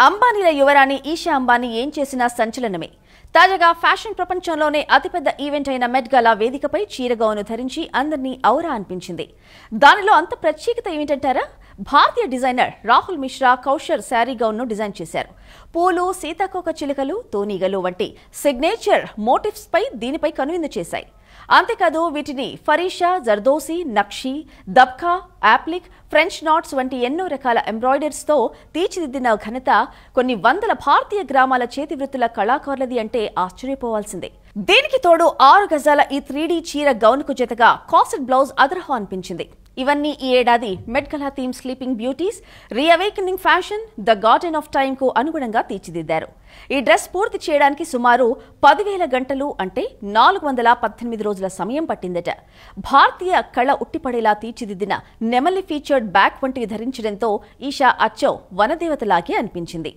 అంబానీల యువరాణి ఈషా అంబానీ ఏం చేసినా సంచలనమే. తాజాగా ఫ్యాషన్ ప్రపంచంలోనే అతిపెద్ద ఈవెంట్ అయిన మెట్ గలా వేదికపై చీరగౌను ధరించి అందరినీ ఔరా అనిపించింది. దానిలో అంత ప్రత్యేకత ఏమిటంటారా? భారతీయ డిజైనర్ రాహుల్ మిశ్రా కౌషర్ శారీ గౌన్ను డిజైన్ చేశారు. పూలు, సీతాకోక చిలుకలు, తూనీగలు వంటి సిగ్నేచర్ మోటివ్స్ పై దీనిపై కనువిందు చేశాయి. అంతేకాదు వీటిని ఫరీషా, జర్దోసి, నక్షి, దబ్కా, యాప్లిక్, ఫ్రెంచ్ నాట్స్ వంటి ఎన్నో రకాల ఎంబ్రాయిడరీస్తో తీర్చిదిద్దిన ఘనత కొన్ని వందల భారతీయ గ్రామాల చేతివృత్తుల కళాకారులది అంటే ఆశ్చర్యపోవాల్సిందే. దీనికి తోడు 6 గజాల ఈ 3D చీర గౌన్కు జతగా కాసెట్ బ్లౌజ్ అదరహో అనిపించింది. ఇవన్నీ ఈ ఏడాది Met Gala theme sleeping beauties, reawakening fashion, the garden of time కు అనుగుణంగా తీర్చిదిద్దారు. ఈ డ్రెస్ పూర్తి చేయడానికి సుమారు 10,000 గంటలు అంటే 418 రోజుల సమయం పట్టిందట. భారతీయ కళ ఉట్టిపడేలా తీర్చిదిద్దిన నెమలి ఫీచర్డ్ బ్యాక్ వంటివి ధరించడంతో ఈషా అచ్చో వనదేవతలాగే అనిపించింది.